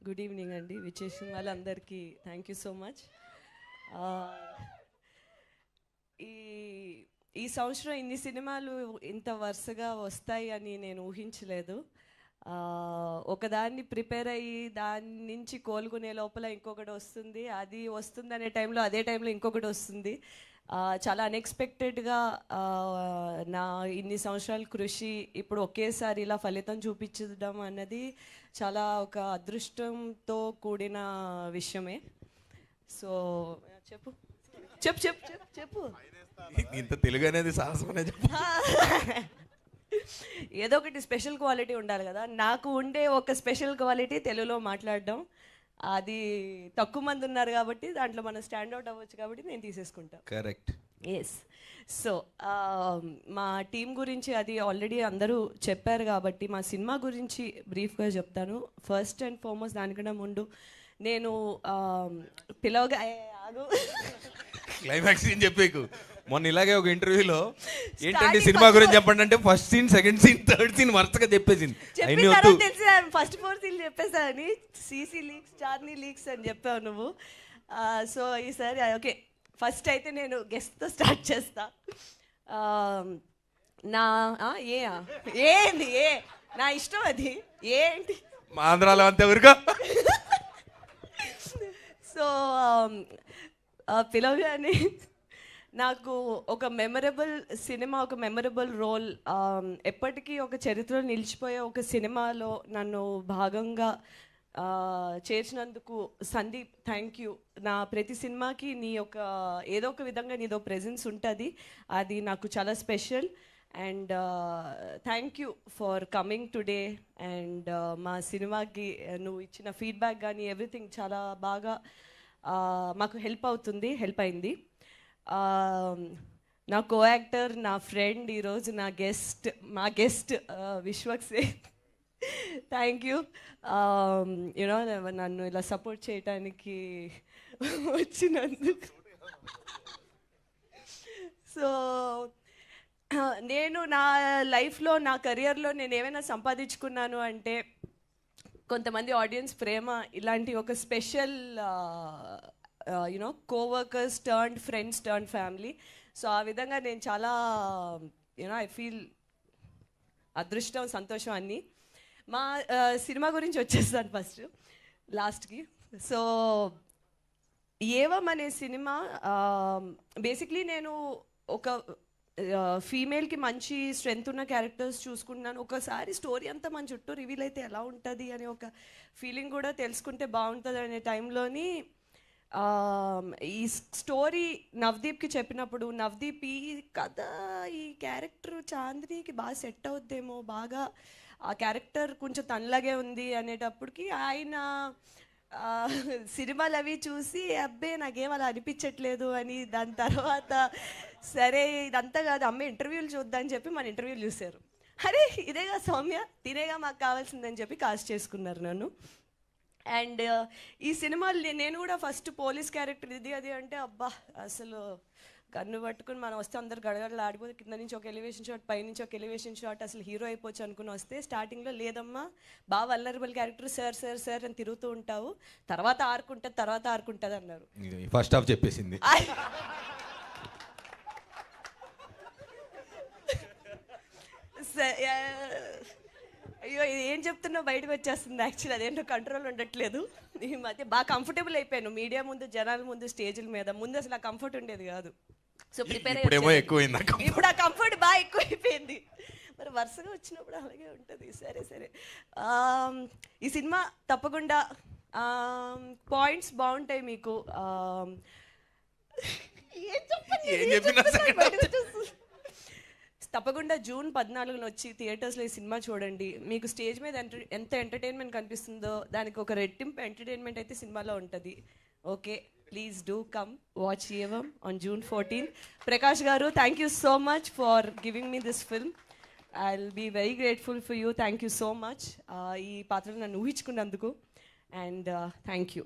Good evening అండి. విచ్చేసిన వాళ్ళందరికీ థ్యాంక్ యూ సో మచ్. ఈ ఈ సంవత్సరం ఇన్ని సినిమాలు ఇంత వరుసగా వస్తాయి అని నేను ఊహించలేదు. ఒకదాన్ని ప్రిపేర్ అయ్యి దాని నుంచి కోలుకునే లోపల ఇంకొకటి వస్తుంది, అది వస్తుంది అనే టైంలో అదే టైంలో ఇంకొకటి వస్తుంది. చాలా అన్ఎక్స్పెక్టెడ్గా నా ఇన్ని సంవత్సరాల కృషి ఇప్పుడు ఒకేసారి ఇలా ఫలితం చూపించడం అన్నది చాలా ఒక అదృష్టంతో కూడిన విషయమే. సో చెప్పు చెప్పు చెప్పు చెప్పు చెప్పు ఇంత తెలుగు అనేది సాహసమనే చెప్పు. ఏదో ఒకటి స్పెషల్ క్వాలిటీ ఉండాలి కదా. నాకు ఉండే ఒక స్పెషల్ క్వాలిటీ తెలుగులో మాట్లాడడం. అది తక్కువ మంది ఉన్నారు కాబట్టి దాంట్లో మనం స్టాండ్అవుట్ అవ్వచ్చు కాబట్టి నేను తీసేసుకుంటాను. కరెక్ట్. ఎస్. సో మా టీం గురించి అది ఆల్రెడీ అందరూ చెప్పారు కాబట్టి మా సినిమా గురించి బ్రీఫ్గా చెప్తాను. ఫస్ట్ అండ్ ఫార్మోస్ట్ దానికన్నా ముందు నేను పిలవగా ఆగు క్లైమాక్స్ ఏం చెప్పేకు. మొన్న ఇలాగే ఒక ఇంటర్వ్యూలో ఏంటంటే సినిమా గురించి చెప్పండి అంటే first scene, second scene, third scene వరుసగా చెప్పేసింది. ఫస్ట్ 4 సీన్లు చెప్పేసా అని సీసీ లీక్స్, చార్నీ లీక్స్ అని చెప్పావు నువ్వు. సో ఈసారి ఓకే, ఫస్ట్ అయితే నేను గెస్ట్తో స్టార్ట్ చేస్తా. నా ఏంది నా ఇష్టం అది ఏంటి మా ఆంధ్రాలో అంతే ఊరుగా. సో పిలవగానే నాకు ఒక మెమరబుల్ సినిమా, ఒక మెమరబుల్ రోల్, ఎప్పటికీ ఒక చరిత్రలో నిలిచిపోయే ఒక సినిమాలో నన్ను భాగంగా చేర్చినందుకు సందీప్ థ్యాంక్ యూ. నా ప్రతి సినిమాకి నీ ఒక ఏదో ఒక విధంగా నీదో ప్రెజెన్స్ ఉంటుంది, అది నాకు చాలా special. And thank you for coming today. And మా సినిమాకి నువ్వు ఇచ్చిన ఫీడ్బ్యాక్ కానీ ఎవ్రీథింగ్ చాలా బాగా మాకు హెల్ప్ అయింది. నా కో యాక్టర్, నా ఫ్రెండ్, ఈరోజు మా guest Vishwak Sen, thank you. You know నన్ను ఇలా సపోర్ట్ చేయటానికి వచ్చినందుకు. సో నేను నా లైఫ్లో, నా కెరియర్లో నేను ఏమైనా సంపాదించుకున్నాను అంటే కొంతమంది ఆడియన్స్ ప్రేమ, ఇలాంటి ఒక special you know coworkers turned friends turned family. So ఆ విధంగా నేను చాలా యూనో ఐ ఫీల్ అదృష్టం, సంతోషం అన్నీ. మా సినిమా గురించి వచ్చేస్తాను ఫస్ట్ లాస్ట్కి. సో ఏవం అనే సినిమా బేసిక్లీ నేను ఒక ఫీమేల్కి మంచి స్ట్రెంగ్త్ ఉన్న క్యారెక్టర్స్ చూసుకుంటున్నాను. ఒకసారి స్టోరీ అంతా మన చుట్టూ రివీల్ అయితే ఎలా ఉంటుంది అనే ఒక ఫీలింగ్ కూడా తెలుసుకుంటే బాగుంటుంది అనే టైంలోని ఈ స్టోరీ నవదీప్కి చెప్పినప్పుడు నవదీప్ ఈ కథ, ఈ క్యారెక్టర్ చాందినికి బాగా సెట్ అవుద్దేమో, బాగా ఆ క్యారెక్టర్ కొంచెం తనలాగే ఉంది అనేటప్పటికి ఆయన సినిమాలు అవి చూసి అబ్బే నాకేం అలా అనిపించట్లేదు అని, దాని తర్వాత సరే ఇదంతా కాదు అమ్మ ఇంటర్వ్యూలు చూద్దామని చెప్పి మన ఇంటర్వ్యూలు చూశారు. అరే ఇదేగా సౌమ్య, తినేగా మాకు కావాల్సిందని చెప్పి కాస్ట్ చేసుకున్నారు నన్ను. అండ్ ఈ సినిమాలు నేను కూడా ఫస్ట్ పోలీస్ క్యారెక్టర్ ఇది అది అంటే అబ్బా అసలు గన్ను పట్టుకుని మనం వస్తే అందరు గడగడలు ఆడిపోతే, కింద నుంచి ఒక ఎలివేషన్ షాట్, పైనుంచి ఒక ఎలివేషన్ షాట్, అసలు హీరో అయిపోవచ్చు అనుకుని వస్తే స్టార్టింగ్లో లేదమ్మా బాగా vulnerable character, sir sir sir అని తిరుగుతూ ఉంటావు, తర్వాత ఆరుకుంటుంది అన్నారు. ఫస్ట్ హాఫ్ చెప్పేసింది. అయ్యో ఏం చెప్తున్నావు బయటకు వచ్చేస్తుంది. యాక్చువల్లీ అదేంటో కంట్రోల్ ఉండట్లేదు. ఈ మధ్య బాగా కంఫర్టబుల్ అయిపోయాను మీడియా ముందు, జనాల ముందు, స్టేజ్ల మీద. ముందు అసలు ఆ కంఫర్ట్ ఉండేది కాదు. సో ప్రిపేర్ ఇప్పుడు ఆ కంఫర్ట్ బాగా ఎక్కువైపోయింది. మరి వరుసగా వచ్చినప్పుడు అలాగే ఉంటుంది. సరే ఈ సినిమా తప్పకుండా పాయింట్స్ బాగుంటాయి మీకు. తప్పకుండా జూన్ 14న వచ్చి థియేటర్స్లో ఈ సినిమా చూడండి. మీకు స్టేజ్ మీద ఎంత ఎంటర్టైన్మెంట్ కనిపిస్తుందో దానికి ఒక రెట్టింపు ఎంటర్టైన్మెంట్ అయితే సినిమాలో ఉంటుంది. Okay, please do come watch Evam on June 14. Prakash garu thank you so much for giving me this film. I will be very grateful for you. Thank you so much ఈ పాత్రను నన్ను ఊహించుకున్నందుకు. And thank you.